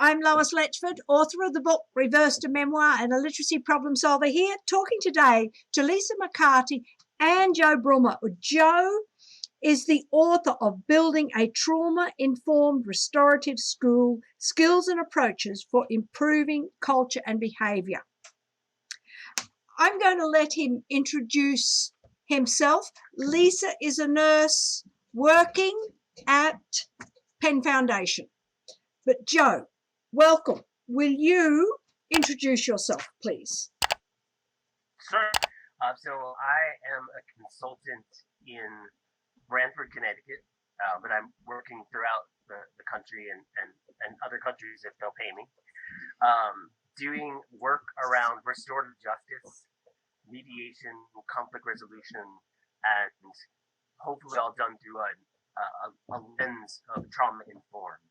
I'm Lois Letchford, author of the book Reversed a Memoir and a Literacy Problem Solver, here talking today to Lisa McCarty and Joe Brummer. Joe is the author of Building a Trauma-Informed Restorative School, Skills and Approaches for Improving Culture and Behaviour. I'm going to let him introduce himself. Lisa is a nurse working at Penn Foundation. But Joe, welcome. Will you introduce yourself, please? Sure. So I am a consultant in Brantford, Connecticut, but I'm working throughout the country and other countries if they'll pay me, doing work around restorative justice, mediation, conflict resolution, and hopefully all done through a lens of trauma-informed.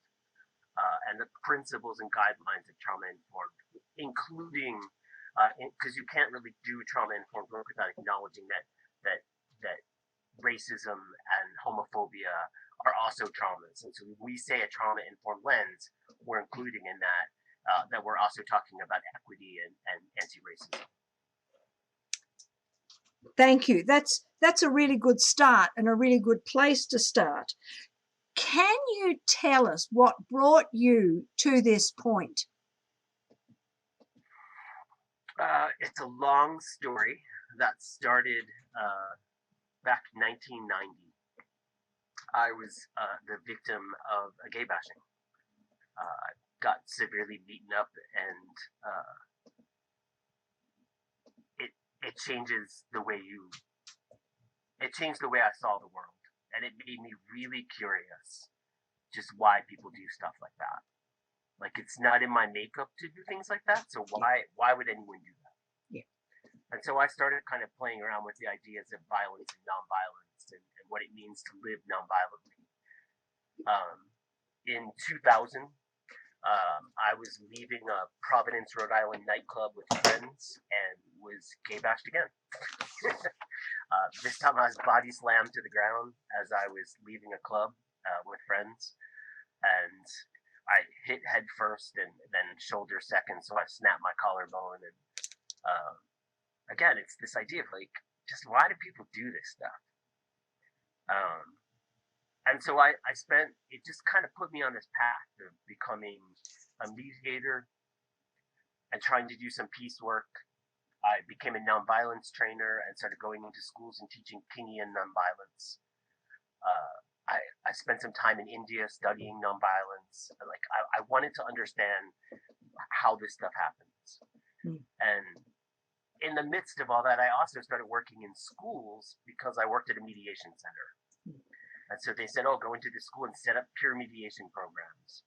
And the principles and guidelines of trauma-informed, including, because you can't really do trauma-informed work without acknowledging that racism and homophobia are also traumas. And so when we say a trauma-informed lens, we're including in that we're also talking about equity and anti-racism. Thank you. That's a really good start and a really good place to start. Can you tell us what brought you to this point? It's a long story that started back in 1990. I was the victim of a gay bashing. Got severely beaten up, and it changes the way it changed the way I saw the world. And it made me really curious just why people do stuff like that. Like, it's not in my makeup to do things like that, so why would anyone do that? Yeah. And so I started kind of playing around with the ideas of violence and nonviolence and what it means to live nonviolently. In 2000, I was leaving a Providence, Rhode Island nightclub with friends and was gay bashed again. This time I was body slammed to the ground as I was leaving a club with friends, and I hit head first and then shoulder second, so I snapped my collarbone. And again, it's this idea of like, just why do people do this stuff? And so it just kind of put me on this path of becoming a mediator and trying to do some peace work. I became a nonviolence trainer and started going into schools and teaching Kingian nonviolence. I spent some time in India studying nonviolence. Like, I wanted to understand how this stuff happens. And in the midst of all that, I also started working in schools because I worked at a mediation center. And so they said, oh, go into the school and set up peer mediation programs.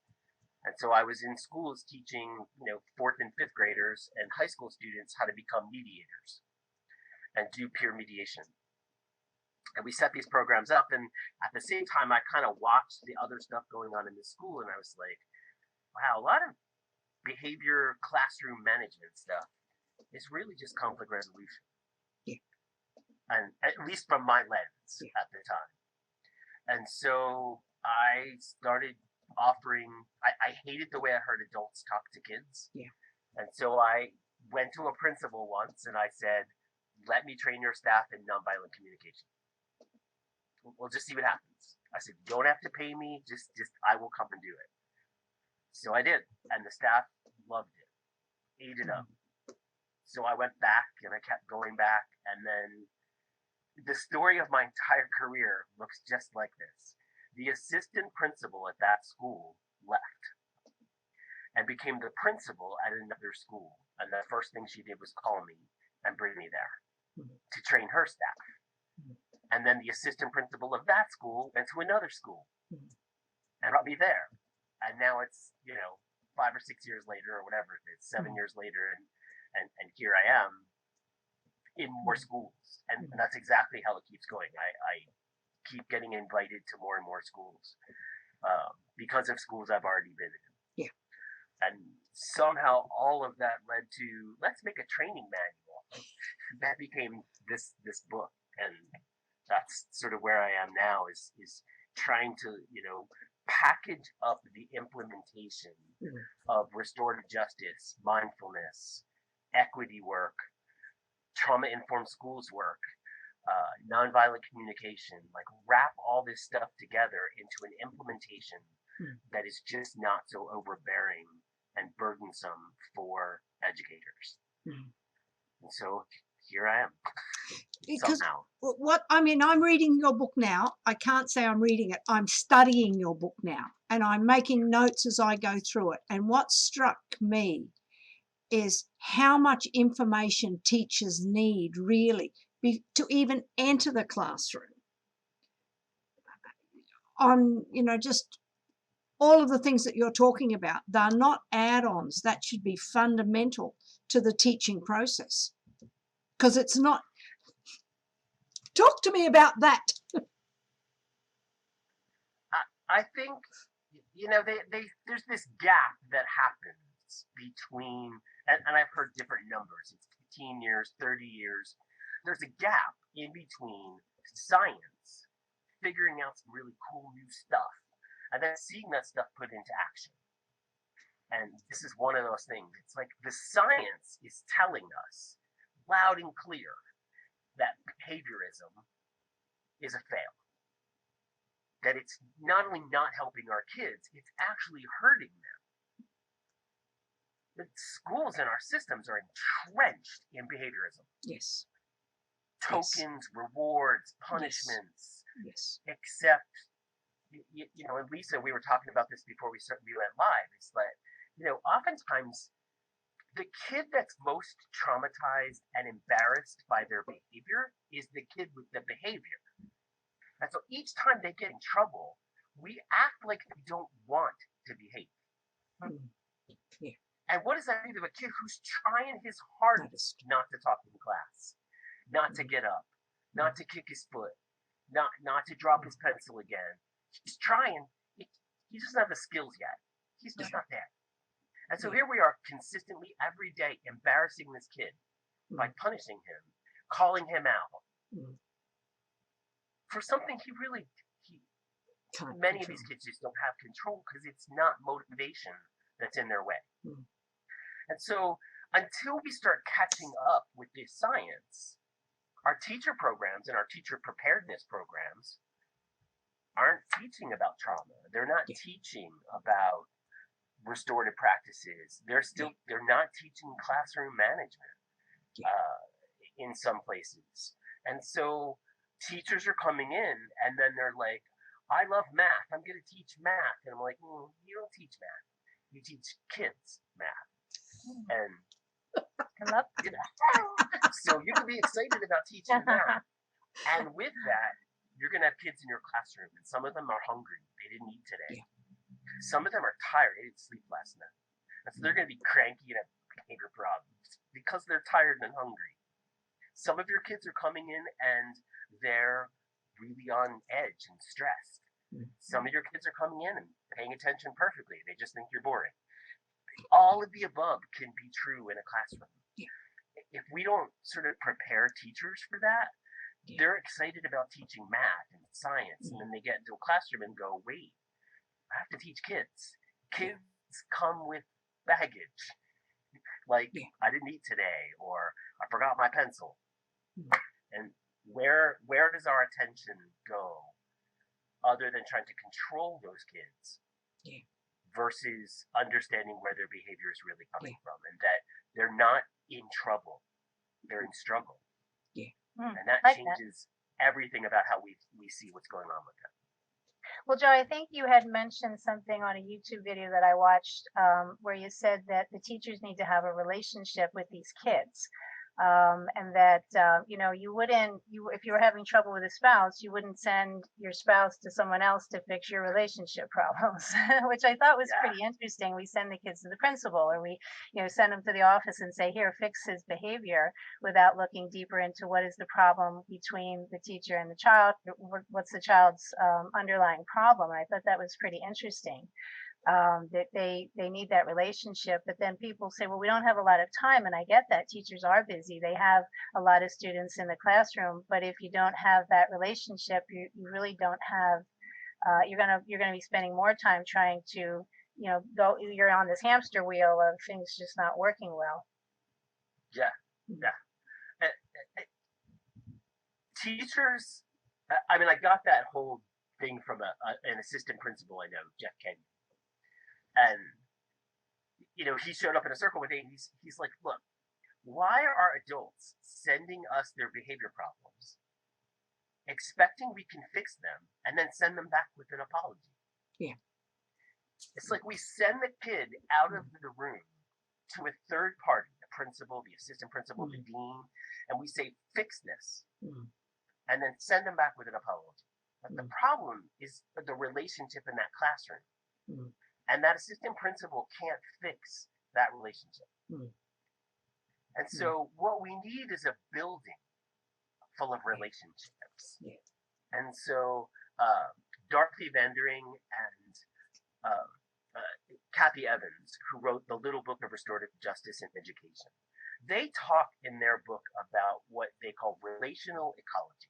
And so I was in schools teaching, 4th and 5th graders and high school students how to become mediators and do peer mediation. And we set these programs up, and at the same time, I kind of watched the other stuff going on in the school, and I was like, wow, a lot of behavior classroom management stuff is really just conflict resolution. Yeah. And at least from my lens at the time. And so I started offering, I hated the way I heard adults talk to kids. Yeah. And so I went to a principal once and I said, let me train your staff in nonviolent communication. We'll just see what happens. I said, you don't have to pay me, just I will come and do it. So I did, and the staff loved it, ate it up. So I went back and I kept going back, and then the story of my entire career looks just like this. The assistant principal at that school left and became the principal at another school. And the first thing she did was call me and bring me there to train her staff. And then the assistant principal of that school went to another school and brought me there. And now it's, 5 or 6 years later or whatever it is, 7 years later, and here I am in more schools. And that's exactly how it keeps going. I keep getting invited to more and more schools because of schools I've already been in. Yeah. And somehow all of that led to, let's make a training manual. That became this book. And that's sort of where I am now, is trying to, package up the implementation of restorative justice, mindfulness, equity work, trauma-informed schools work, nonviolent communication, like wrap all this stuff together into an implementation that is just not so overbearing and burdensome for educators. And so here I am. Because somehow. I'm reading your book now. I can't say I'm reading it. I'm studying your book now, and I'm making notes as I go through it. And what struck me is how much information teachers need really to even enter the classroom on, just all of the things that you're talking about. They're not add-ons. That should be fundamental to the teaching process, because it's not. Talk to me about that. I think, there's this gap that happens between, and I've heard different numbers. It's 15 years, 30 years. There's a gap in between science, figuring out some really cool new stuff, and then seeing that stuff put into action. And this is one of those things. It's like the science is telling us loud and clear that behaviorism is a fail. That it's not only not helping our kids, it's actually hurting them. The schools and our systems are entrenched in behaviorism. Yes. Tokens, rewards, punishments. Yes. Except, and Lisa, we were talking about this before we went live. It's like, oftentimes the kid that's most traumatized and embarrassed by their behavior is the kid with the behavior. And so each time they get in trouble, we act like we don't want to behave. Yeah. And what does that mean to a kid who's trying his hardest not to talk in class, not to get up, not to kick his foot, not to drop his pencil again? He's trying. He doesn't have the skills yet. He's just not there. And so here we are consistently every day embarrassing this kid by punishing him, calling him out for something many of these kids just don't have control because it's not motivation that's in their way. And so until we start catching up with this science, our teacher programs and our teacher preparedness programs aren't teaching about trauma. They're not teaching about restorative practices. They're not teaching classroom management in some places. And so teachers are coming in and then they're like, I love math. I'm going to teach math. And I'm like, you don't teach math. You teach kids math. And I love so you can be excited about teaching math. And with that, you're going to have kids in your classroom, and some of them are hungry. They didn't eat today. Some of them are tired. They didn't sleep last night. And so they're going to be cranky and have behavior problems because they're tired and hungry. Some of your kids are coming in and they're really on edge and stressed. Some of your kids are coming in and paying attention perfectly. They just think you're boring. All of the above can be true in a classroom. If we don't sort of prepare teachers for that, they're excited about teaching math and science, and then they get into a classroom and go, wait, I have to teach kids. Kids come with baggage. Like, I didn't eat today, or I forgot my pencil. And where does our attention go other than trying to control those kids versus understanding where their behavior is really coming from, and that they're not in trouble, they're in struggle. And that changes everything about how we see what's going on with them. Well, Joe, I think you had mentioned something on a YouTube video that I watched where you said that the teachers need to have a relationship with these kids. And that, if you were having trouble with a spouse, you wouldn't send your spouse to someone else to fix your relationship problems, which I thought was pretty interesting. We send the kids to the principal, or we, send them to the office and say, here, fix his behavior, without looking deeper into what is the problem between the teacher and the child, what's the child's underlying problem. And I thought that was pretty interesting. That they need that relationship, but then people say, well, we don't have a lot of time, and I get that. Teachers are busy, they have a lot of students in the classroom, but if you don't have that relationship, you really don't have you're gonna be spending more time trying to, go. You're on this hamster wheel of things just not working well. Yeah, yeah. Uh, uh, Teachers, I mean, I got that whole thing from an assistant principal I know, Jeff Kenyon, and he showed up in a circle with me. He's like, look, why are adults sending us their behavior problems, expecting we can fix them, and then send them back with an apology? Yeah. It's like we send the kid out of the room to a third party, the principal, the assistant principal, the dean, and we say, fix this, and then send them back with an apology. But the problem is the relationship in that classroom. And that assistant principal can't fix that relationship. And so what we need is a building full of relationships. Yeah. And so Dorothy Vandering and Kathy Evans, who wrote the Little Book of Restorative Justice in Education, they talk in their book about what they call relational ecology.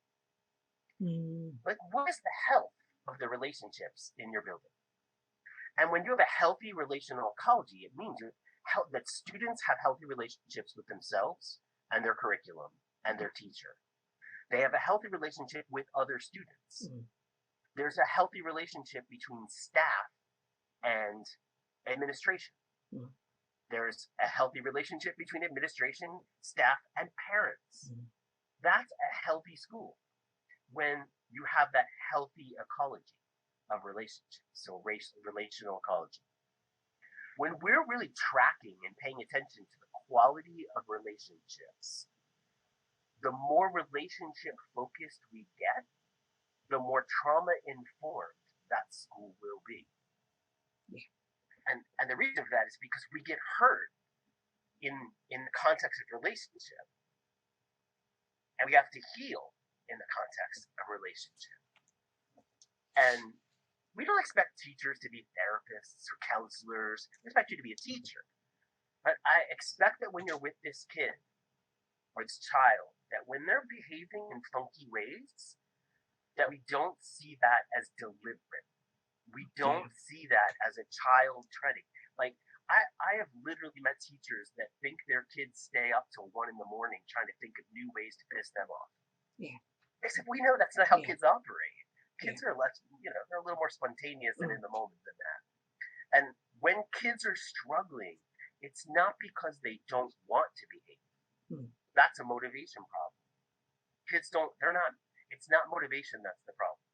Like, what is the health of the relationships in your building? And when you have a healthy relational ecology, it means that students have healthy relationships with themselves and their curriculum and their teacher. They have a healthy relationship with other students. There's a healthy relationship between staff and administration. There's a healthy relationship between administration, staff, and parents. That's a healthy school when you have that healthy ecology of relationships, so relational ecology. When we're really tracking and paying attention to the quality of relationships, the more relationship focused we get, the more trauma informed that school will be. And the reason for that is because we get hurt in the context of relationship, and we have to heal in the context of relationship. And we don't expect teachers to be therapists or counselors. We expect you to be a teacher. But I expect that when you're with this kid or this child, that when they're behaving in funky ways, that we don't see that as deliberate. We don't see that as a child treading. Like, I have literally met teachers that think their kids stay up till 1 a.m. trying to think of new ways to piss them off. Yeah. Except we know that's not how kids operate. Kids are less, they're a little more spontaneous and in the moment than that. And when kids are struggling, it's not because they don't want to behave. That's a motivation problem. Kids it's not motivation that's the problem.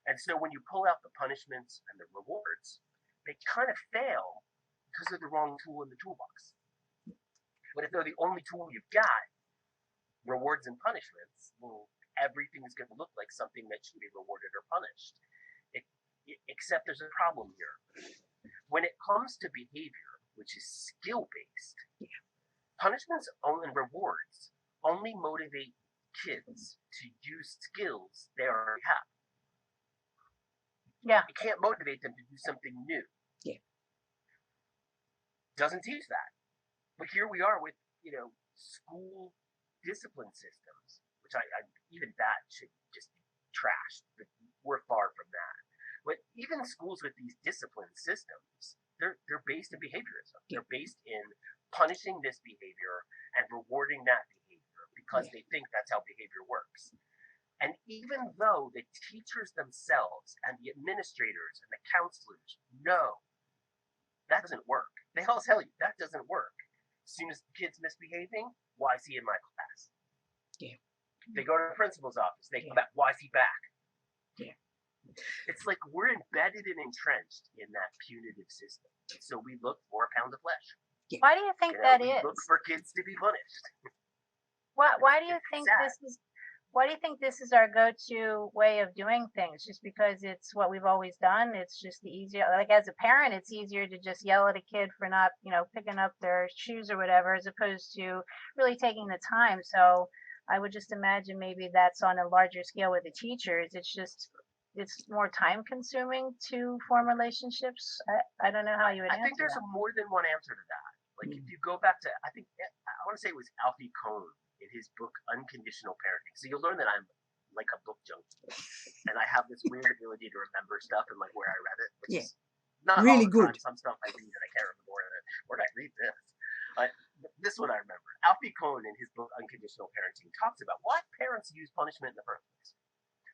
And so when you pull out the punishments and the rewards, they kind of fail because they're the wrong tool in the toolbox. But if they're the only tool you've got, rewards and punishments, well, everything is going to look like something that should be rewarded or punished. Except there's a problem here. When it comes to behavior, which is skill-based, punishments and rewards only motivate kids to use skills they already have. Yeah. It can't motivate them to do something new. Yeah. Doesn't teach that. But here we are with, school discipline systems, which I even that should just be trashed, but we're far from that. But even schools with these discipline systems, they're based in behaviorism. They're based in punishing this behavior and rewarding that behavior because they think that's how behavior works. And even though the teachers themselves and the administrators and the counselors know that doesn't work, they all tell you that doesn't work. As soon as the kid's misbehaving, why is he in my class? Yeah. They go to the principal's office. They come back. Why is he back? Yeah. It's like we're embedded and entrenched in that punitive system. So we look for a pound of flesh. Yeah. Why do you think that we is? Look for kids to be punished. Why do you think sad. Why do you think this is our go-to way of doing things? Just because it's what we've always done? It's just the easier, like as a parent, it's easier to just yell at a kid for not, picking up their shoes or whatever, as opposed to really taking the time. So I would just imagine maybe that's on a larger scale with the teachers. It's more time consuming to form relationships. I don't know how you would answer I think there's more than one answer to that. Like if you go back to, I want to say it was Alfie Kohn in his book Unconditional Parenting. So you'll learn that I'm like a book junkie, and I have this weird ability to remember stuff and like where I read it, which is not really all the good. time. Some stuff I read and I can't remember where did I read this. This one I remember. Alfie Kohn in his book Unconditional Parenting talks about why parents use punishment in the first place.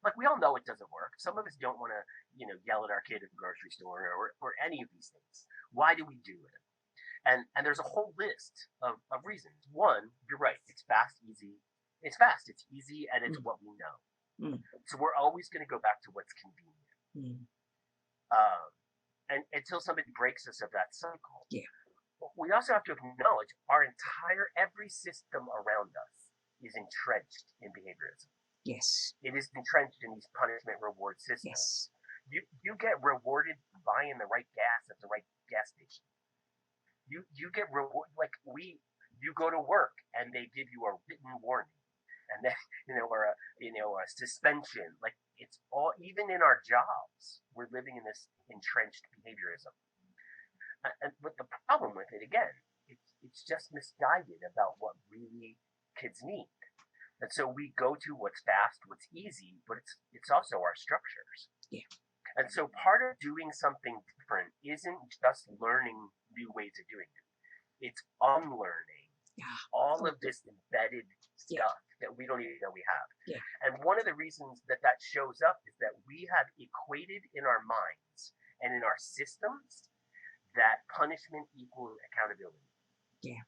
Like, we all know it doesn't work. Some of us don't want to, yell at our kid at the grocery store or any of these things. Why do we do it? And there's a whole list of reasons. One, you're right. It's fast, easy. It's fast, it's easy, and it's what we know. So we're always going to go back to what's convenient. And until somebody breaks us of that cycle. Yeah. We also have to acknowledge every system around us is entrenched in behaviorism. Yes. It is entrenched in these punishment reward systems. Yes. You get rewarded for buying the right gas at the right gas station. You get rewarded you go to work and they give you a written warning, and then or a suspension. Like, it's all, even in our jobs, we're living in this entrenched behaviorism. But the problem with it, again, it's just misguided about what really kids need. And so we go to what's fast, what's easy, but it's also our structures. Yeah. And so part of doing something different isn't just learning new ways of doing it. It's unlearning all of this embedded stuff that we don't even know we have. Yeah. And one of the reasons that shows up is that we have equated in our minds and in our systems that punishment equals accountability. Yeah.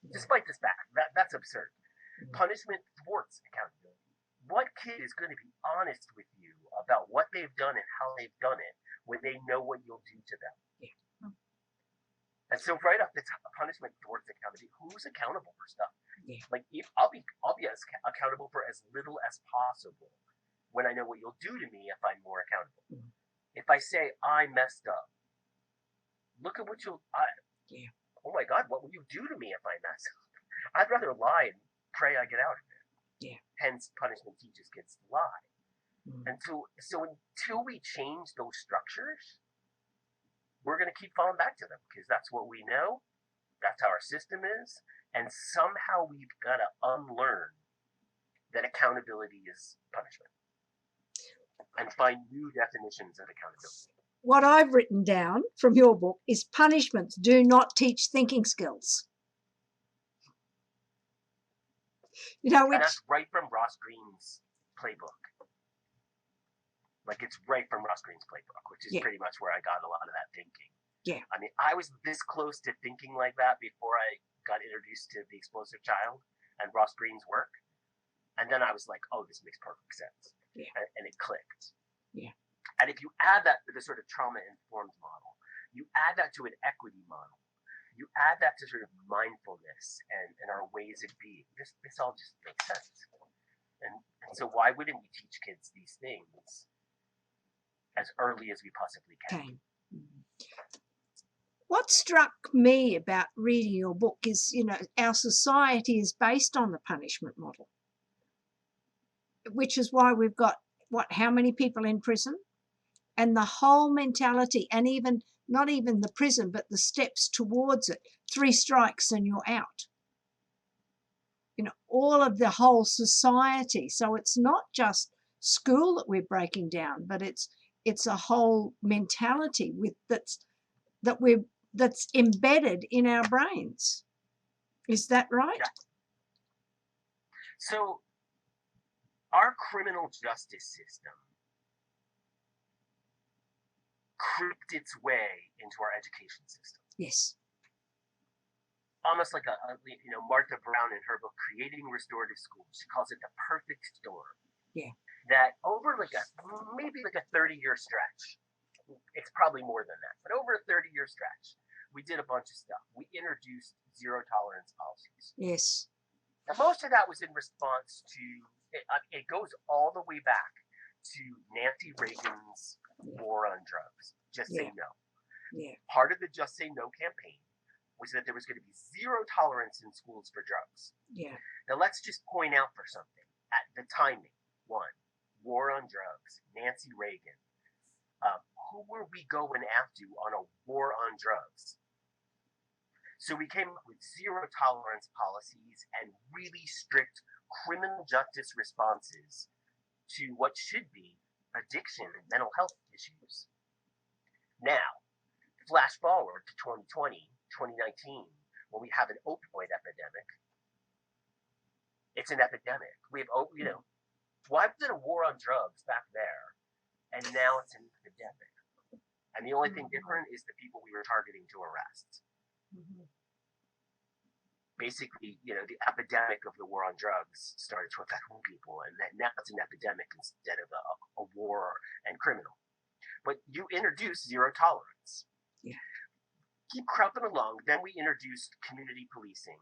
Despite this fact, that's absurd. Punishment thwarts accountability. What kid is going to be honest with you about what they've done and how they've done it when they know what you'll do to them? Yeah. And so right off the top, punishment thwarts accountability. Who's accountable for stuff? Yeah. Like, I'll be as accountable for as little as possible when I know what you'll do to me if I'm more accountable. If I say I messed up, look at what oh my God, what will you do to me if I mess up? I'd rather lie and pray I get out of it. Yeah. Hence, punishment teaches kids to lie. And so until we change those structures, we're going to keep falling back to them because that's what we know. That's how our system is. And somehow we've got to unlearn that accountability is punishment and find new definitions of accountability. What I've written down from your book is punishments do not teach thinking skills. And that's right from Ross Greene's playbook. Like, it's right from Ross Greene's playbook, which is pretty much where I got a lot of that thinking. Yeah. I mean, I was this close to thinking like that before I got introduced to The Explosive Child and Ross Greene's work. And then I was like, oh, this makes perfect sense. Yeah. And it clicked. Yeah. And if you add that to the sort of trauma-informed model, you add that to an equity model, you add that to sort of mindfulness and our ways of being, this all just makes sense. And so why wouldn't we teach kids these things as early as we possibly can? What struck me about reading your book is, our society is based on the punishment model, which is why we've got, how many people in prison? And the whole mentality, and even not even the prison, but the steps towards it, 3 strikes and you're out. All of the whole society. So it's not just school that we're breaking down, but it's a whole mentality that's embedded in our brains. Is that right? Yeah. So our criminal justice system creeped its way into our education system. Yes. Almost like Martha Brown in her book, Creating Restorative Schools, she calls it the perfect storm. Yeah. That over maybe a 30-year stretch, it's probably more than that, but over a 30-year stretch, we did a bunch of stuff. We introduced zero tolerance policies. Yes. And most of that was in response to, it goes all the way back to Nancy Reagan's war on drugs. Just say no. Yeah. Part of the Just Say No campaign was that there was going to be zero tolerance in schools for drugs. Yeah. Now let's just point out for something. At the timing, one, war on drugs, Nancy Reagan. Who were we going after on a war on drugs? So we came up with zero tolerance policies and really strict criminal justice responses to what should be addiction and mental health issues. Now, flash forward to 2020, 2019, when we have an opioid epidemic. It's an epidemic. We have, why was it a war on drugs back there? And now it's an epidemic. And the only thing different is the people we were targeting to arrest. Basically, the epidemic of the war on drugs started to affect more people, and now it's an epidemic instead of a war and criminal. But you introduce zero tolerance. Yeah. Keep creeping along. Then we introduced community policing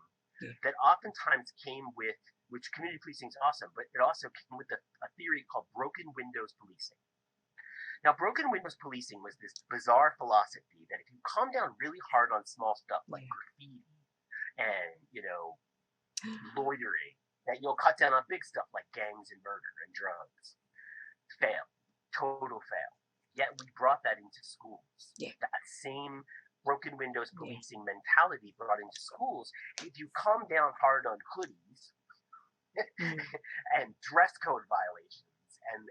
that oftentimes came with, which community policing is awesome, but it also came with a theory called broken windows policing. Now, broken windows policing was this bizarre philosophy that if you calm down really hard on small stuff like graffiti and, loitering, that you'll cut down on big stuff like gangs and murder and drugs. Fail. Total fail. Yet we brought that into schools. Yeah. That same broken windows policing mentality brought into schools. If you calm down hard on hoodies and dress code violations and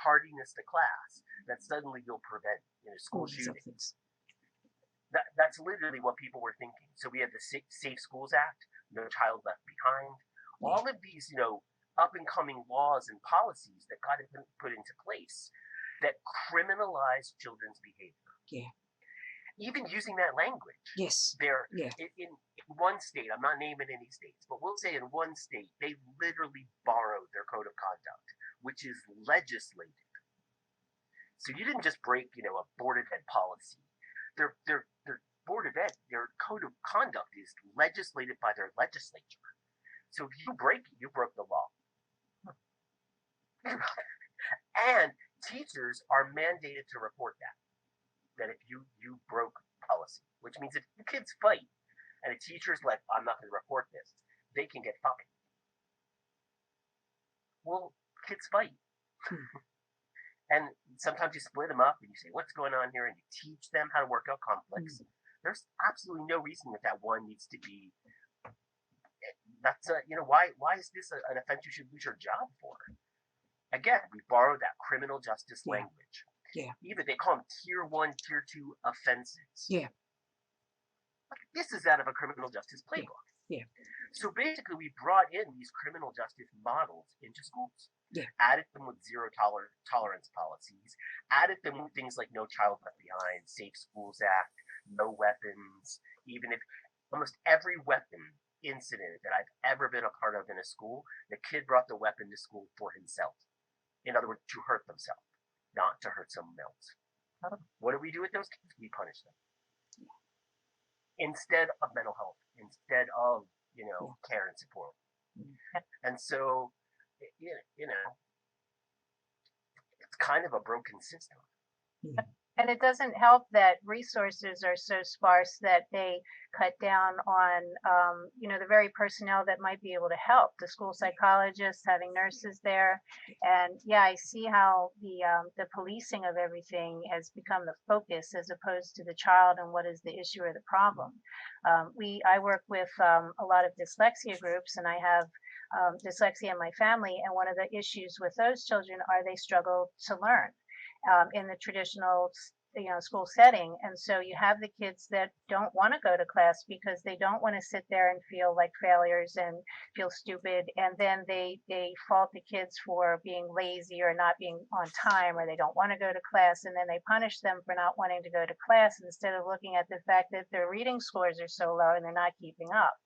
tardiness to class, that suddenly you'll prevent school shootings. That's literally what people were thinking. So we have the Safe Schools Act, No Child Left Behind, all of these, up and coming laws and policies that got put into place that criminalize children's behavior. Yeah. Even using that language. Yes. In one state, I'm not naming any states, but we'll say in one state, they literally borrowed their code of conduct, which is legislated. So you didn't just break, a Board of Ed policy. Their Board of Ed, their code of conduct is legislated by their legislature. So if you break it, you broke the law. And teachers are mandated to report that if you broke policy, which means if the kids fight and a teacher's like, I'm not going to report this, they can get fined. Well, kids fight. And sometimes you split them up and you say, what's going on here? And you teach them how to work out conflicts. There's absolutely no reason that one needs to be, why is this an offense you should lose your job for? Again, we borrow that criminal justice language. Yeah. Even they call them tier 1, tier 2 offenses. Yeah. This is out of a criminal justice playbook. Yeah. So basically, we brought in these criminal justice models into schools. Yeah. Added them with zero tolerance policies. Added them with things like No Child Left Behind, Safe Schools Act, no weapons. Even if almost every weapon incident that I've ever been a part of in a school, the kid brought the weapon to school for himself. In other words, to hurt themselves, not to hurt someone else. What do we do with those kids? We punish them. Instead of mental health, instead of, care and support. And so, it's kind of a broken system. And it doesn't help that resources are so sparse that they cut down on, the very personnel that might be able to help, the school psychologists, having nurses there. And I see how the policing of everything has become the focus as opposed to the child and what is the issue or the problem. I work with a lot of dyslexia groups, and I have dyslexia in my family. And one of the issues with those children are they struggle to learn. In the traditional school setting. And so you have the kids that don't want to go to class because they don't want to sit there and feel like failures and feel stupid. And then they fault the kids for being lazy or not being on time, or they don't want to go to class. And then they punish them for not wanting to go to class instead of looking at the fact that their reading scores are so low and they're not keeping up.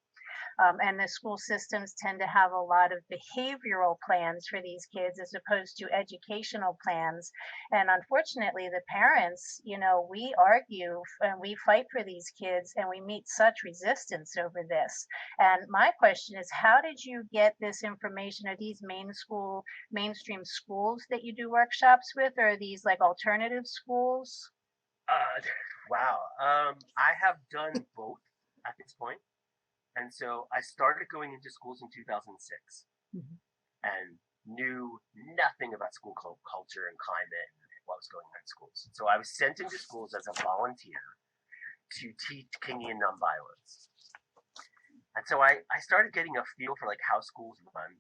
And the school systems tend to have a lot of behavioral plans for these kids as opposed to educational plans. And unfortunately, the parents, we argue and we fight for these kids, and we meet such resistance over this. And my question is, how did you get this information? Are these mainstream schools that you do workshops with, or are these like alternative schools? Wow. I have done both at this point. And so I started going into schools in 2006 and knew nothing about school culture and climate and what was going on in schools. So I was sent into schools as a volunteer to teach Kingian nonviolence. And so I started getting a feel for like how schools run.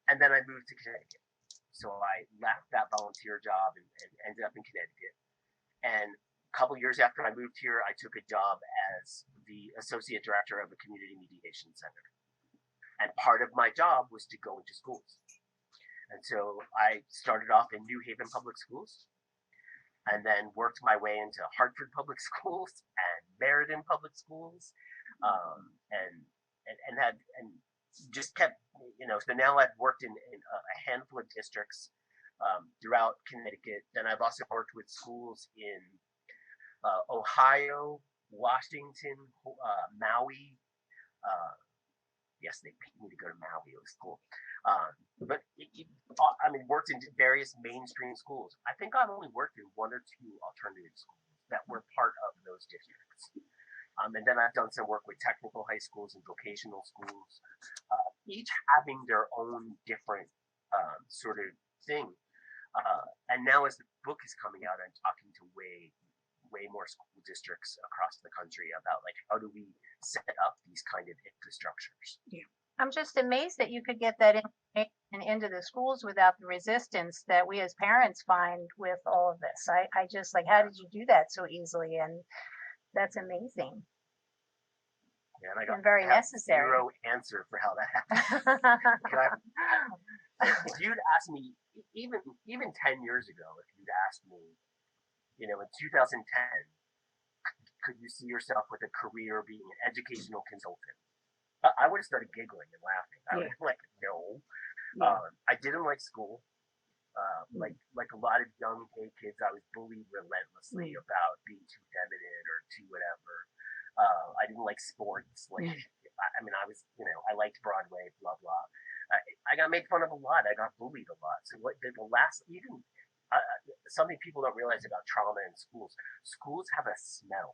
And then I moved to Connecticut. So I left that volunteer job and ended up in Connecticut. And a couple years after I moved here, I took a job as the associate director of a community mediation center. And part of my job was to go into schools. And so I started off in New Haven Public Schools, and then worked my way into Hartford Public Schools and Meriden Public Schools, and just kept, so now I've worked in a handful of districts throughout Connecticut. Then I've also worked with schools in Ohio, Washington, Maui. Yes, they paid me to go to Maui. It was cool. But worked in various mainstream schools. I think I've only worked in one or two alternative schools that were part of those districts. And then I've done some work with technical high schools and vocational schools, each having their own different sort of thing. And now as the book is coming out, I'm talking to way more school districts across the country about how do we set up these kind of infrastructures. Yeah. I'm just amazed that you could get that information into the schools without the resistance that we as parents find with all of this. I just how did you do that so easily? And that's amazing. Yeah, and I got very necessary. Zero answer for how that happened. If you'd asked me, even 10 years ago, if you'd asked me, in 2010, could you see yourself with a career being an educational consultant? I would have started giggling and laughing. I would have been like, no. Yeah. I didn't like school. Like a lot of young gay kids, I was bullied relentlessly about being too feminine or too whatever. I didn't like sports. I was, I liked Broadway, blah, blah. I got made fun of a lot. I got bullied a lot. So something people don't realize about trauma in schools have a smell.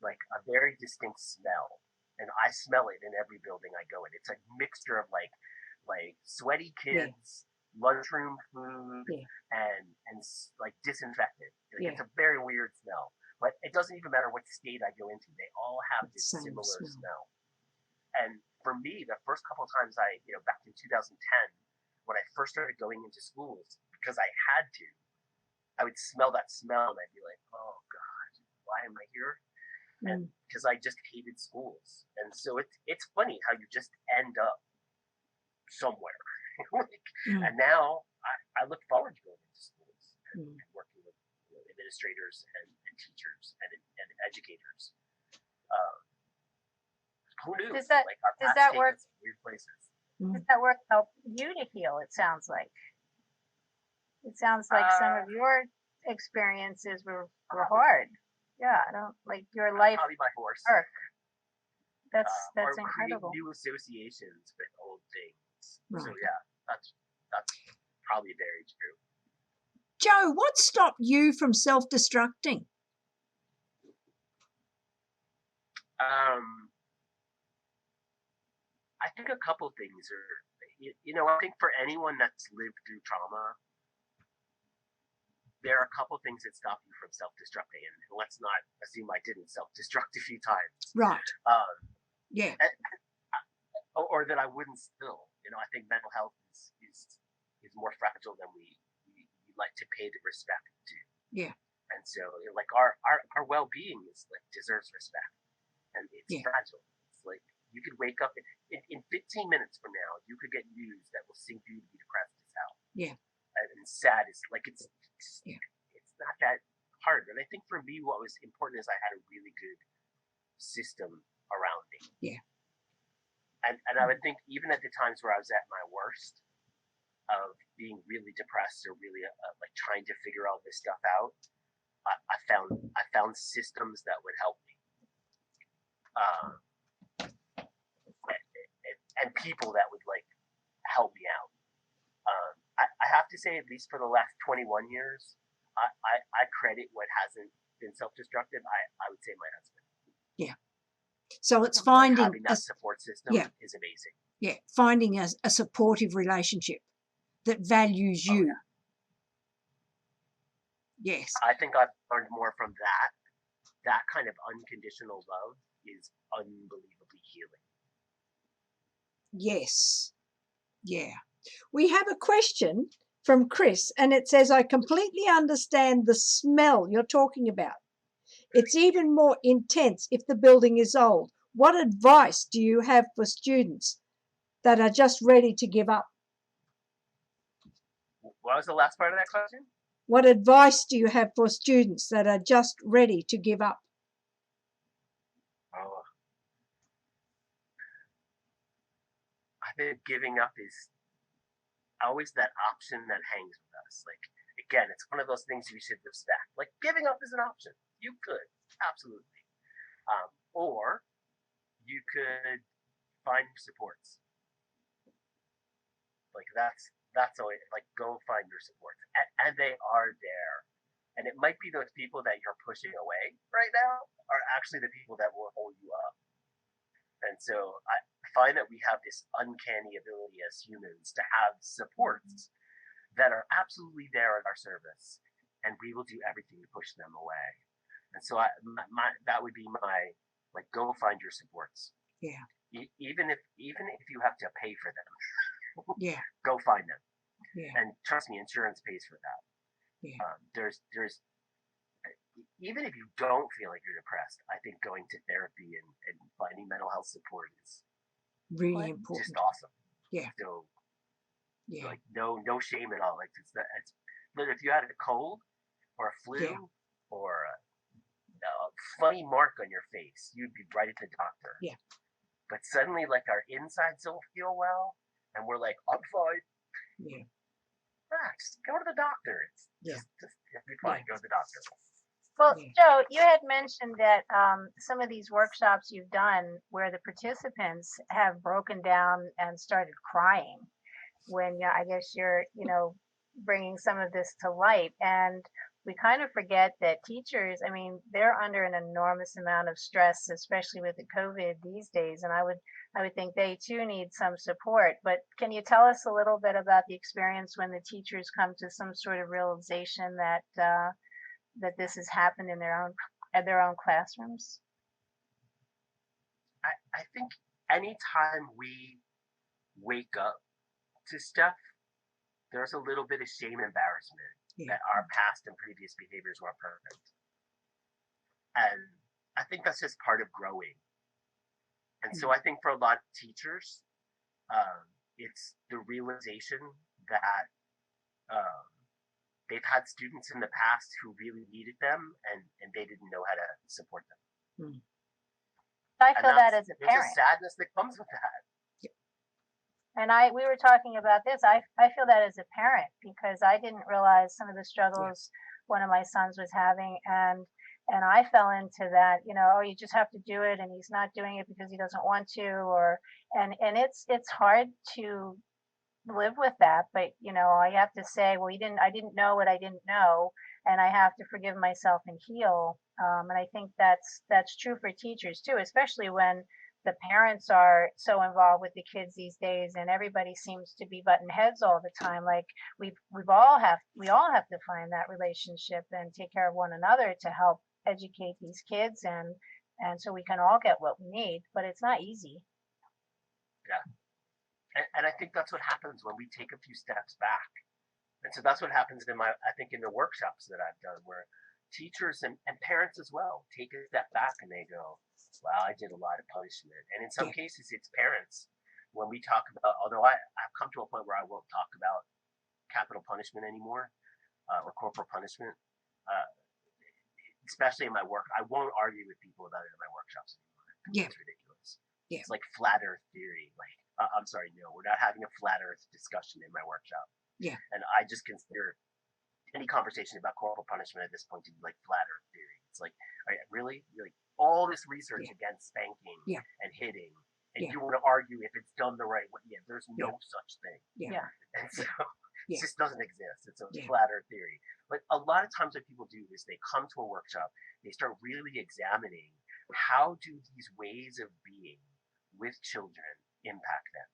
Like a very distinct smell. And I smell it in every building I go in. It's a mixture of like sweaty kids, lunchroom food, and disinfected. It's a very weird smell. But it doesn't even matter what state I go into. They all have this similar smell. And for me, the first couple of times back in 2010, when I first started going into schools, because I had to, I would smell that smell and I'd be like, oh God, why am I here? And because I just hated schools. And so it's funny how you just end up somewhere. And now I look forward to going into schools and working with administrators and teachers and educators. Who knew? Does that work? Weird places. Does that work help you to heal? It sounds like. It sounds like some of your experiences were hard. Yeah, I don't your life. Probably my horse. Work. That's or incredible. New associations with old things. Right. So yeah, that's probably very true. Joe, what stopped you from self-destructing? I think a couple things are, I think for anyone that's lived through trauma, there are a couple things that stop you from self-destructing, and let's not assume I didn't self-destruct a few times. Right. Yeah. Or that I wouldn't still. I think mental health is more fragile than we like to pay the respect to. Yeah. And so our well-being deserves respect, and it's fragile. It's like you could wake up in 15 minutes from now, you could get news that will sink you to be depressed as hell. Yeah. And sad is it's not that hard. And I think for me, what was important is I had a really good system around me. Yeah. And I would think even at the times where I was at my worst, of being really depressed or really trying to figure all this stuff out, I found systems that would help me, and people that would help me out. I have to say, at least for the last 21 years, I credit what hasn't been self-destructive. I would say my husband. Yeah. So it's finding having that support system is amazing. Yeah, finding a supportive relationship that values you. Oh, yeah. Yes. I think I've learned more from that. That kind of unconditional love is unbelievably healing. Yes. Yeah. We have a question from Chris, and it says, I completely understand the smell you're talking about. It's even more intense if the building is old. What advice do you have for students that are just ready to give up? What was the last part of that question? What advice do you have for students that are just ready to give up? Oh, I think giving up is always that option that hangs with us. Like, again, it's one of those things we should respect. Like, giving up is an option. You could, absolutely. Or you could find supports. Like, that's always, like, go find your supports. And they are there. And it might be those people that you're pushing away right now are actually the people that will hold you up. And so I find that we have this uncanny ability as humans to have supports that are absolutely there at our service, and we will do everything to push them away. And so that would be my, like, go find your supports. Yeah. Even if you have to pay for them, Yeah. go find them. Yeah. And trust me, insurance pays for that. Yeah. There's even if you don't feel like you're depressed, I think going to therapy and finding mental health support is Really important. just awesome. Yeah. So, Yeah. like, no shame at all. Like, it's but if you had a cold or a flu or a funny mark on your face, you'd be right at the doctor. Yeah. But suddenly, like, our insides don't feel well, and we're like, I'm fine. Yeah. Just go to the doctor. It's just it'll be fine. Go to the doctor. Well, Joe, you had mentioned that some of these workshops you've done where the participants have broken down and started crying when I guess you're, bringing some of this to light. And we kind of forget that teachers, I mean, they're under an enormous amount of stress, especially with the COVID these days. And I would think they too need some support. But can you tell us a little bit about the experience when the teachers come to some sort of realization that that this has happened in their own classrooms? I think anytime we wake up to stuff, there's a little bit of shame, embarrassment that our past and previous behaviors weren't perfect. And I think that's just part of growing. And so I think for a lot of teachers, it's the realization that they've had students in the past who really needed them, and they didn't know how to support them. I feel that as a parent. There's a sadness that comes with that. And we were talking about this. I feel that as a parent because I didn't realize some of the struggles one of my sons was having, and I fell into that. Oh, you just have to do it, and he's not doing it because he doesn't want to, and it's hard to live with that. But I have to say, well, I didn't know what I didn't know, and I have to forgive myself and heal. And I think that's true for teachers too, especially when the parents are so involved with the kids these days, and everybody seems to be butting heads all the time. Like we all have to find that relationship and take care of one another to help educate these kids, and so we can all get what we need. But it's not easy. Yeah. And I think that's what happens when we take a few steps back. And so that's what happens in the workshops that I've done, where teachers and parents as well take a step back and they go, wow, I did a lot of punishment. And in some cases, it's parents. When we talk about, although I've come to a point where I won't talk about capital punishment anymore, or corporal punishment, especially in my work, I won't argue with people about it in my workshops anymore. It's ridiculous. Yeah. It's like flat earth theory. Like, I'm sorry, no, we're not having a flat earth discussion in my workshop. Yeah. And I just consider any conversation about corporal punishment at this point to be like flat earth theory. It's like, really? Like, all this research against spanking and hitting, and you want to argue if it's done the right way. Yeah, there's no such thing. Yeah. And so it just doesn't exist. It's a flat earth theory. But a lot of times what people do is they come to a workshop, they start really examining how do these ways of being with children impact them.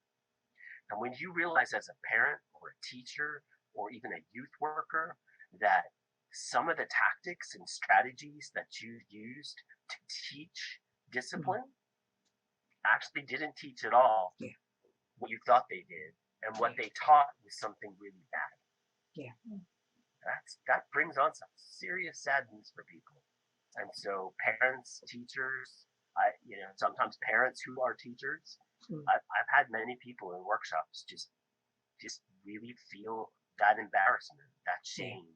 And when you realize as a parent or a teacher or even a youth worker that some of the tactics and strategies that you used to teach discipline actually didn't teach at all what you thought they did, and what they taught was something really bad. Yeah. That brings on some serious sadness for people. And so parents, teachers, sometimes parents who are teachers, I've had many people in workshops just really feel that embarrassment, that shame.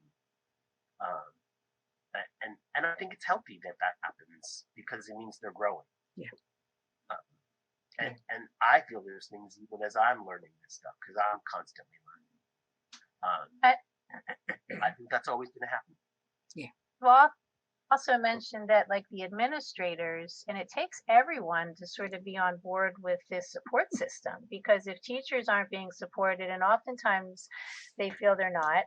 And I think it's healthy that happens because it means they're growing. Yeah. And I feel there's things even as I'm learning this stuff because I'm constantly learning. I think that's always going to happen. Yeah. Well, also mentioned that like the administrators, and it takes everyone to sort of be on board with this support system, because if teachers aren't being supported, and oftentimes they feel they're not,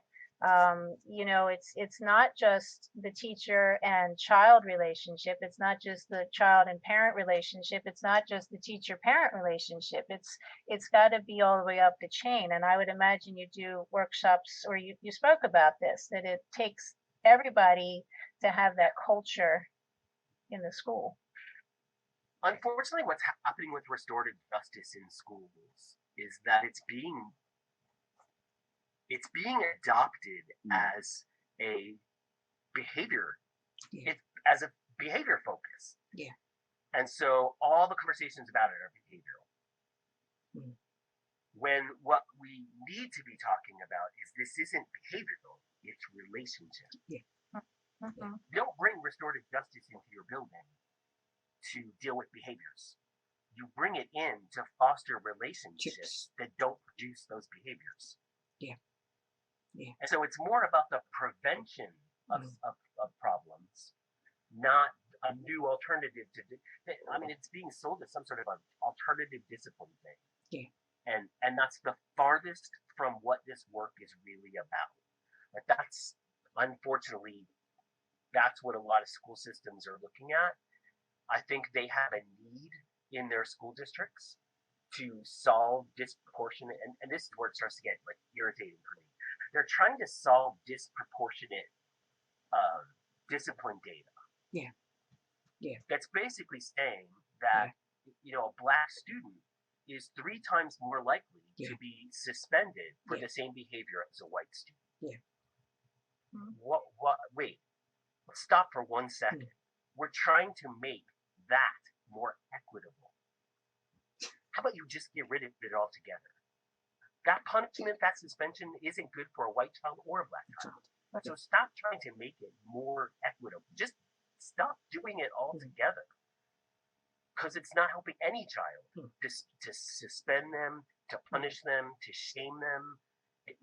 it's not just the teacher and child relationship, it's not just the child and parent relationship, it's not just the teacher parent relationship, it's got to be all the way up the chain. And I would imagine you do workshops, or you spoke about this, that it takes everybody to have that culture in the school. Unfortunately, what's happening with restorative justice in schools is that it's being adopted as a behavior, as a behavior focus. Yeah. And so all the conversations about it are behavioral. When what we need to be talking about is this isn't behavioral, it's relationship. Yeah. You don't bring restorative justice into your building to deal with behaviors. You bring it in to foster relationships that don't produce those behaviors. Yeah. Yeah. And so it's more about the prevention of problems, not a new alternative to. It's being sold as some sort of an alternative discipline thing. Yeah. And that's the farthest from what this work is really about. But that's unfortunately that's what a lot of school systems are looking at. I think they have a need in their school districts to solve disproportionate, and this is where it starts to get like irritating for me. They're trying to solve disproportionate discipline data. Yeah. Yeah. That's basically saying that a black student is 3 times more likely to be suspended for the same behavior as a white student. Yeah. What? Wait. Let's stop for 1 second. We're trying to make that more equitable. How about you just get rid of it altogether? That punishment, that suspension isn't good for a white child or a black child. So stop trying to make it more equitable. Just stop doing it altogether. Because it's not helping any child to suspend them, to punish them, to shame them.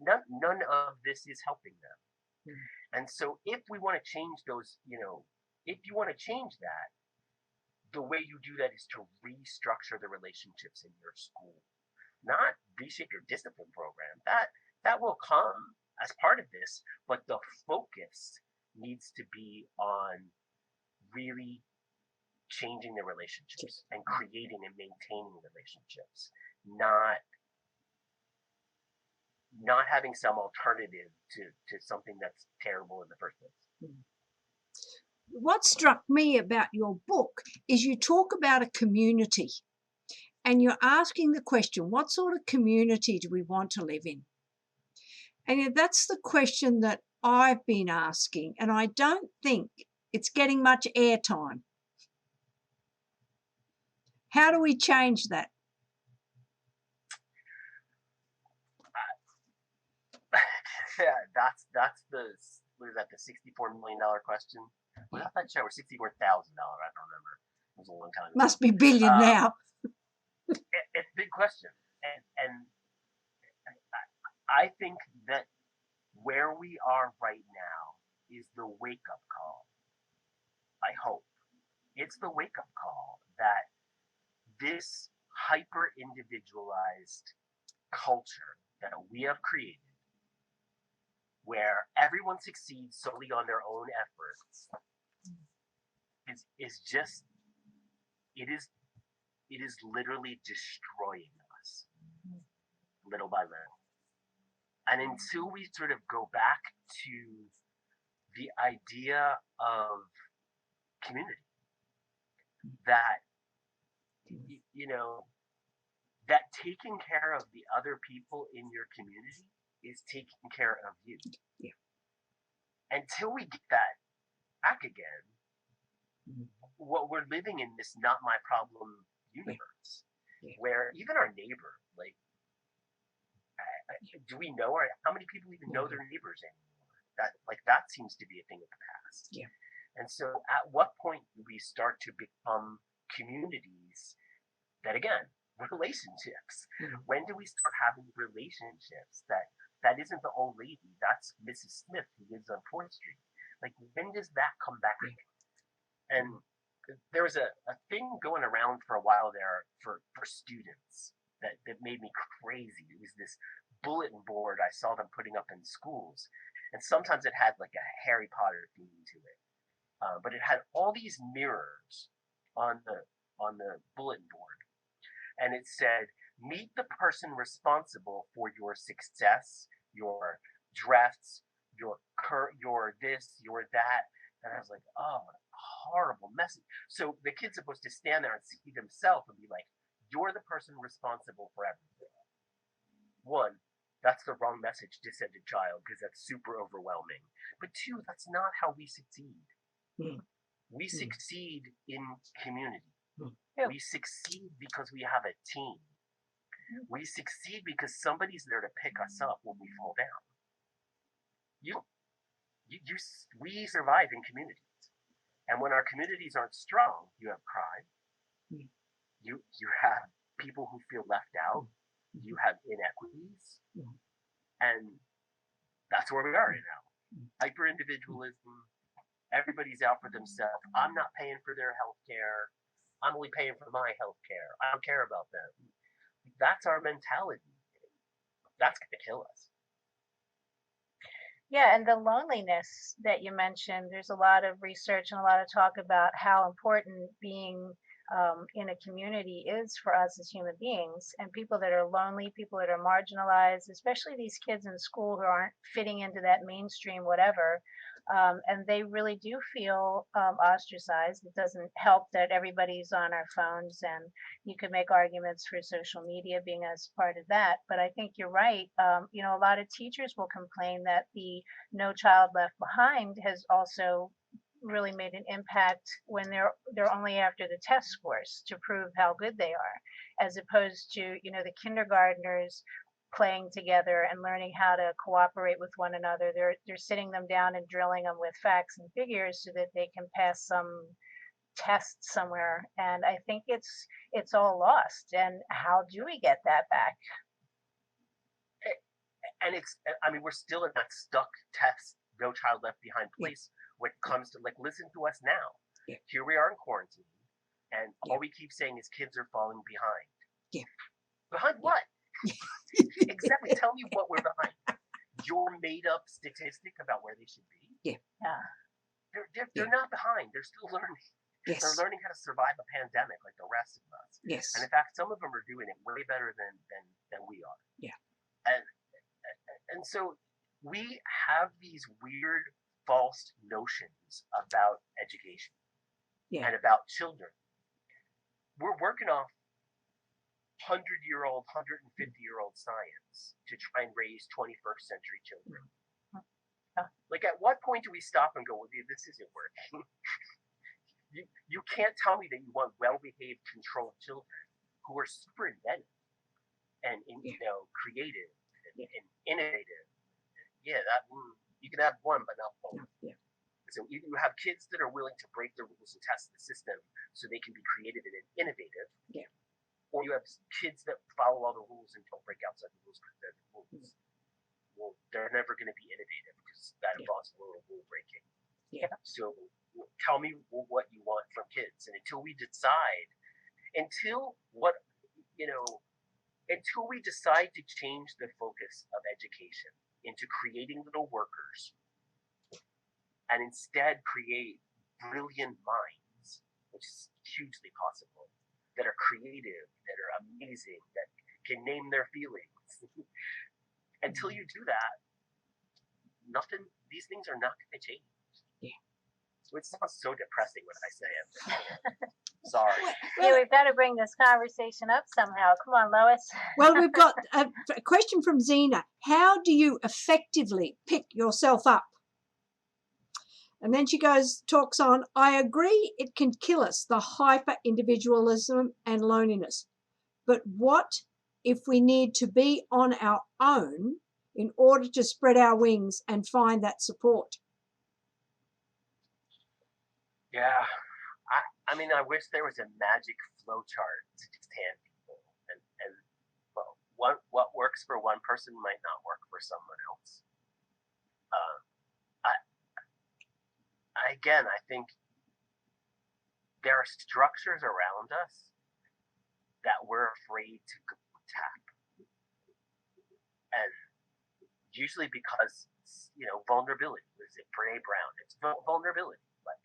None of this is helping them. And so if we want to change those, if you want to change that, the way you do that is to restructure the relationships in your school, not reshape your discipline program. That will come as part of this, but the focus needs to be on really changing the relationships and creating and maintaining relationships, not having some alternative to something that's terrible in the first place. What struck me about your book is you talk about a community, and you're asking the question, what sort of community do we want to live in? And that's the question that I've been asking, and I don't think it's getting much airtime. How do we change that? Yeah, that's the what is that, the $64 million question? Well, I thought you were $64,000. I don't remember. It was a long time ago. Must be billion now. It's a big question, and I think that where we are right now is the wake-up call. I hope it's the wake-up call that this hyper-individualized culture that we have created, where everyone succeeds solely on their own efforts, is just it is literally destroying us little by little. And until we sort of go back to the idea of community, that that taking care of the other people in your community is taking care of you. Yeah. Until we get that back again, what we're living in this not my problem universe, where even our neighbor, like, do we know how many people even know their neighbors anymore? That seems to be a thing of the past. Yeah. And so at what point do we start to become communities that, again, relationships? When do we start having relationships that isn't the old lady, that's Mrs. Smith who lives on 4th Street? Like, when does that come back? And there was a thing going around for a while there for students that made me crazy. It was this bulletin board I saw them putting up in schools. And sometimes it had like a Harry Potter theme to it. But it had all these mirrors on the bulletin board. And it said, meet the person responsible for your success, your drafts, your this, your that. And I was like, oh, what a horrible message. So the kid's supposed to stand there and see themselves and be like, you're the person responsible for everything. One, that's the wrong message to send a child because that's super overwhelming. But two, that's not how we succeed. We succeed in community. We succeed because we have a team. We succeed because somebody's there to pick us up when we fall down. We survive in communities. And when our communities aren't strong, you have crime. You have people who feel left out. You have inequities. And that's where we are right now. Hyper-individualism. Everybody's out for themselves. I'm not paying for their health care. I'm only paying for my health care. I don't care about them. That's our mentality. That's going to kill us. Yeah, and the loneliness that you mentioned, there's a lot of research and a lot of talk about how important being in a community is for us as human beings. And people that are lonely, people that are marginalized, especially these kids in school who aren't fitting into that mainstream whatever, and they really do feel ostracized. It doesn't help that everybody's on our phones, and you could make arguments for social media being as part of that. But I think you're right. A lot of teachers will complain that the No Child Left Behind has also really made an impact when they're only after the test scores to prove how good they are, as opposed to the kindergartners playing together and learning how to cooperate with one another. They're sitting them down and drilling them with facts and figures so that they can pass some test somewhere. And I think it's all lost. And how do we get that back? And we're still in that stuck test, No Child Left Behind place when it comes to, like, listen to us now. Here we are in quarantine, and all we keep saying is kids are falling behind. Behind what? Exactly. Tell me what we're behind. Your made up statistic about where they should be? They're not behind. They're still learning. They're learning how to survive a pandemic like the rest of us. And in fact, some of them are doing it way better than we are. And so we have these weird false notions about education and about children. We're working off 100-year-old, 150-year-old science to try and raise 21st century children. Like, at what point do we stop and go, well, this isn't working? You can't tell me that you want well-behaved, controlled children who are super inventive and creative and innovative. You can have one, but not both. So either you have kids that are willing to break the rules and test the system so they can be creative and innovative, or you have kids that follow all the rules and don't break outside the rules because they're the rules. Well, they're never going to be innovative because that involves a little rule breaking. So tell me what you want from kids, and until we decide, until we decide to change the focus of education into creating little workers, and instead create brilliant minds, which is hugely possible, that are creative, that are amazing, that can name their feelings. Until you do that, these things are not going to change. So it sounds so depressing when I say it. Sorry. Yeah, we've got to bring this conversation up somehow. Come on, Lois. Well, we've got a question from Zena. How do you effectively pick yourself up? And then she talks on, I agree it can kill us, the hyper-individualism and loneliness. But what if we need to be on our own in order to spread our wings and find that support? Yeah. I mean, I wish there was a magic flow chart to just hand people. And well, what works for one person might not work for someone else. I think there are structures around us that we're afraid to go tap. And usually because, vulnerability. Was it Brene Brown? It's vulnerability. Like,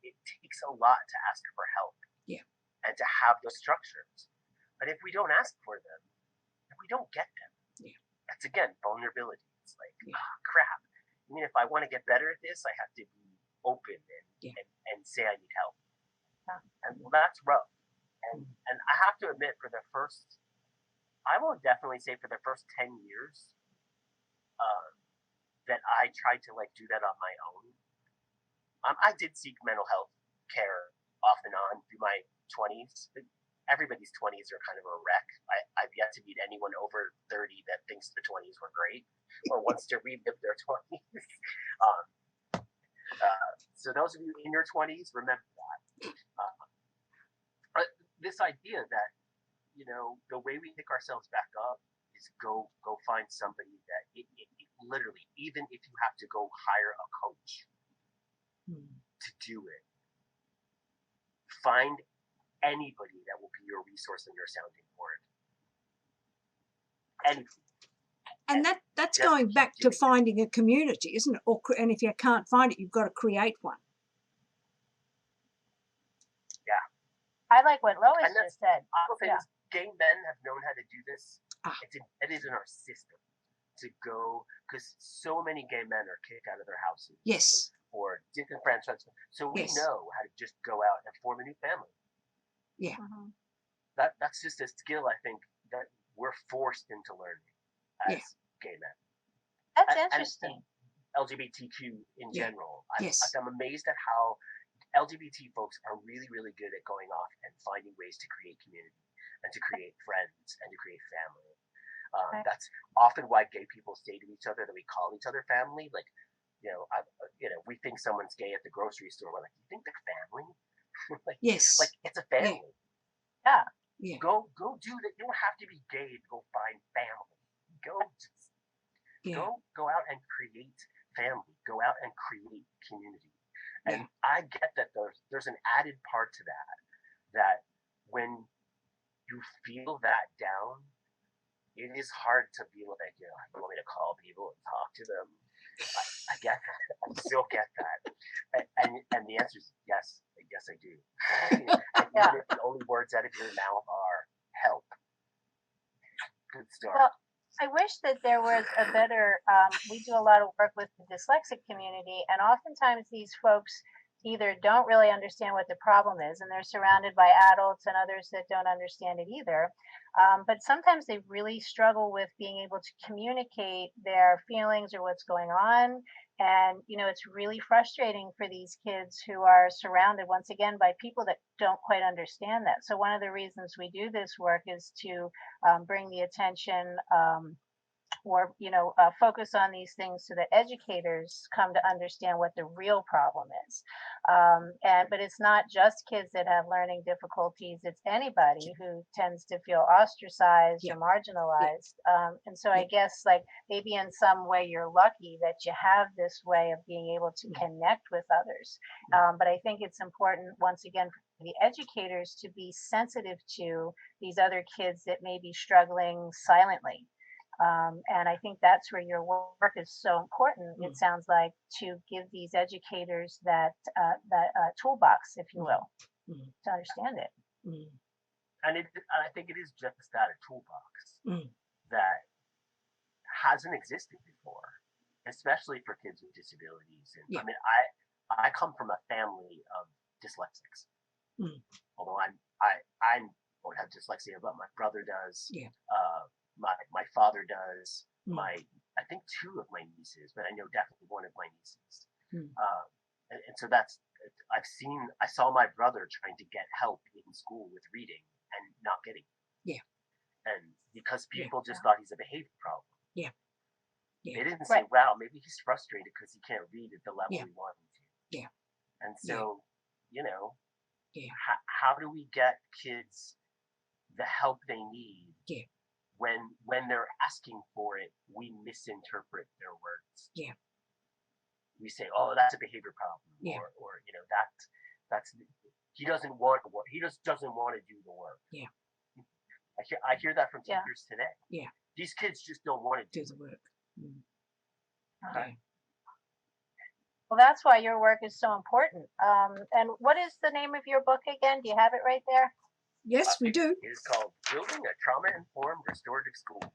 it takes a lot to ask for help. Yeah. And to have those structures. But if we don't ask for them, then we don't get them. Yeah. That's, again, vulnerability. It's like, crap. I mean, if I want to get better at this, I have to be open and say I need help. Yeah. And that's rough. And I have to admit, I will definitely say for the first 10 years, that I tried to do that on my own. I did seek mental health care off and on through my 20s. Everybody's 20s are kind of a wreck. I've yet to meet anyone over 30 that thinks the 20s were great or wants to relive their 20s. So those of you in your 20s, remember that. But this idea that, the way we pick ourselves back up is go find somebody that it literally, even if you have to go hire a coach to do it, find anybody that will be your resource and your sounding board. And that's going back to finding a community, isn't it? And if you can't find it, you've got to create one. Yeah. I like what Lois just said. Gay men have known how to do this. It's embedded in our system to go, because so many gay men are kicked out of their houses. Yes. Or disenfranchised. So we know how to just go out and form a new family. Yeah. Mm-hmm. That's just a skill, I think, that we're forced into learning as gay men. That's interesting. And LGBTQ in general. I'm amazed at how LGBT folks are really, really good at going off and finding ways to create community and to create friends and to create family. That's often why gay people say to each other that we call each other family. Like, we think someone's gay at the grocery store. We're like, you think they're family? Yes. Like, it's a family. Yeah. Yeah. Go do that. You don't have to be gay to go find family. Go out and create family. Go out and create community. And I get that there's an added part to that when you feel that down, it is hard to be like, you want me to call people and talk to them. I get that. I still get that. And the answer is yes. Yes, I do. And even if the only words out of your mouth are help. Good start. Well, I wish that there was a better, we do a lot of work with the dyslexic community, and oftentimes these folks either don't really understand what the problem is, and they're surrounded by adults and others that don't understand it either. But sometimes they really struggle with being able to communicate their feelings or what's going on. And, it's really frustrating for these kids who are surrounded, once again, by people that don't quite understand that. So one of the reasons we do this work is to bring the attention or focus on these things so that educators come to understand what the real problem is. But it's not just kids that have learning difficulties, it's anybody who tends to feel ostracized or marginalized. And so I guess maybe in some way you're lucky that you have this way of being able to connect with others. But I think it's important, once again, for the educators to be sensitive to these other kids that may be struggling silently. And I think that's where your work is so important. It sounds like, to give these educators that toolbox, if you will, to understand it. And I think it is just that, a toolbox that hasn't existed before, especially for kids with disabilities. And I mean, I come from a family of dyslexics. Although I don't have dyslexia, but my brother does. Yeah. My father does. Mm. I think 2 of my nieces, but I know definitely 1 of my nieces. Mm. And so I saw my brother trying to get help in school with reading and not getting it. Yeah. And because people just Yeah. thought he's a behavior problem. Yeah. Yeah. They didn't say, Right. wow, maybe he's frustrated because he can't read at the level Yeah. we want him to. Yeah. And so, Yeah. how do we get kids the help they need? Yeah. When they're asking for it, we misinterpret their words. Yeah. We say, oh, that's a behavior problem. Yeah. Or that's he doesn't want to work. He just doesn't want to do the work. Yeah. I hear that from Yeah. teachers today. Yeah. These kids just don't want to Do the work. Mm. Uh-huh. Yeah. Well, that's why your work is so important. And what is the name of your book again? Do you have it right there? Yes, we do. It is called Building a Trauma-Informed Restorative School.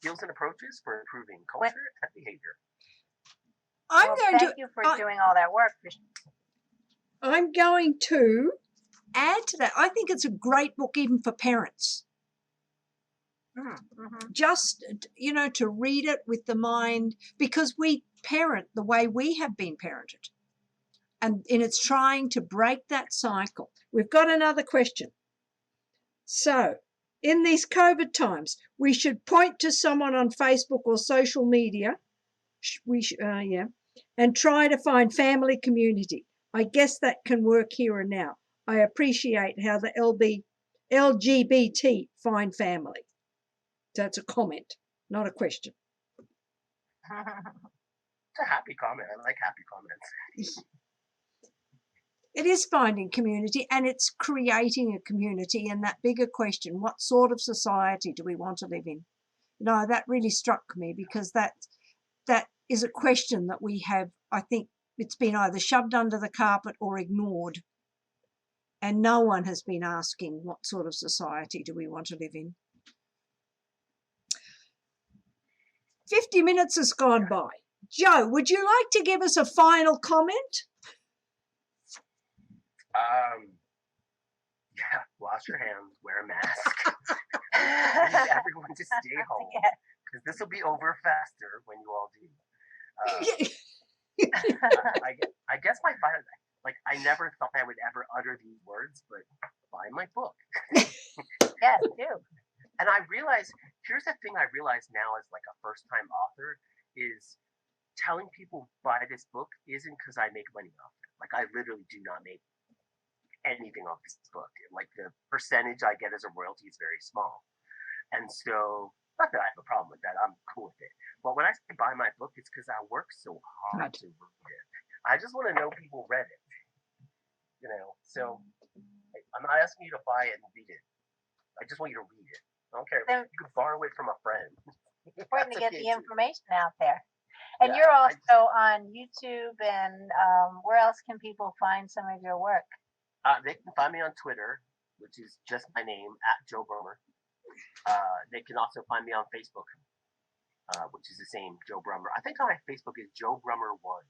Skills and Approaches for Improving Culture and Behavior. I'm Thank you for doing all that work. I'm going to add to that. I think it's a great book even for parents. Mm-hmm. Just, to read it with the mind, because we parent the way we have been parented. And it's trying to break that cycle. We've got another question. So, in these COVID times, we should point to someone on Facebook or social media. And try to find family community. I guess that can work here and now. I appreciate how the LGBT find family. That's a comment, not a question. It's a happy comment. I like happy comments. It is finding community, and it's creating a community, and that bigger question, what sort of society do we want to live in? No, that really struck me, because that is a question that we have. I think it's been either shoved under the carpet or ignored, and no one has been asking what sort of society do we want to live in. 50 minutes has gone by. Joe, would you like to give us a final comment? Yeah, wash your hands, wear a mask. Everyone just stay home, because this will be over faster when you all do. I guess my final, I never thought I would ever utter these words, but buy my book. Yes, do. And I realize, here's the thing I realize now as a first-time author, is telling people buy this book isn't because I make money off it. I literally do not make anything off this book. The percentage I get as a royalty is very small. And so, not that I have a problem with that, I'm cool with it. But when I say buy my book, it's because I work so hard to read it. I just want to know people read it. So I'm not asking you to buy it and read it. I just want you to read it. I don't care. You could borrow it from a friend. Important to get the information out there. And you're also on YouTube, and where else can people find some of your work? They can find me on Twitter, which is just my name, @Joe Brummer. They can also find me on Facebook, which is the same, Joe Brummer. I think my Facebook is Joe Brummer 1.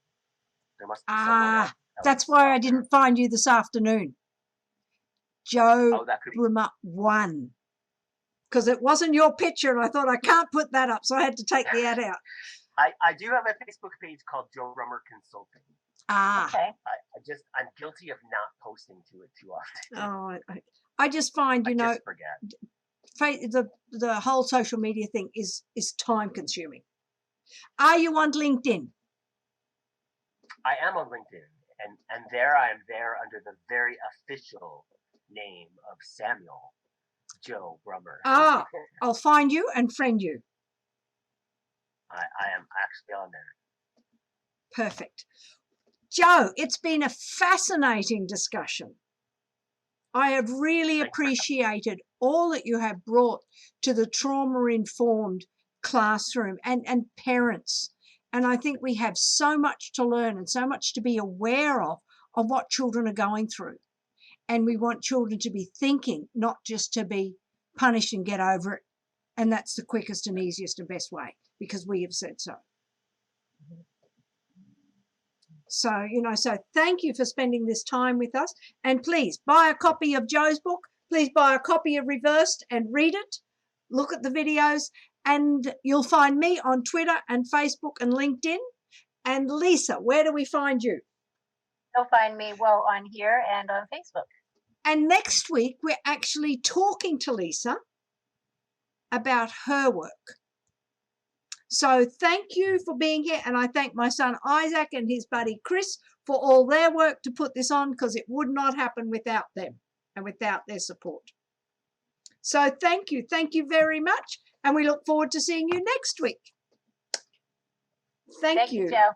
There must be someone else. That's why I didn't find you this afternoon. Joe Brummer 1. Because it wasn't your picture, and I thought I can't put that up, so I had to take the ad out. I do have a Facebook page called Joe Brummer Consulting. Okay. I'm guilty of not posting to it too often. Oh, I just find, I just forget. The whole social media thing is time consuming. Are you on LinkedIn? I am on LinkedIn, and there I am there under the very official name of Samuel Joe Brummer. I'll find you and friend you. I am actually on there. Perfect. Joe, it's been a fascinating discussion. I have really appreciated all that you have brought to the trauma-informed classroom and parents. And I think we have so much to learn and so much to be aware of what children are going through. And we want children to be thinking, not just to be punished and get over it. And that's the quickest and easiest and best way, because we have said so. So, so thank you for spending this time with us. And please buy a copy of Joe's book, please buy a copy of Reversed and read it. Look at the videos, and you'll find me on Twitter and Facebook and LinkedIn. And Lisa, where do we find you? You'll find me, well, on here and on Facebook. And next week, we're actually talking to Lisa about her work. So thank you for being here, and I thank my son Isaac and his buddy Chris for all their work to put this on, because it would not happen without them and without their support. So thank you very much, and we look forward to seeing you next week. Thank you. Joe.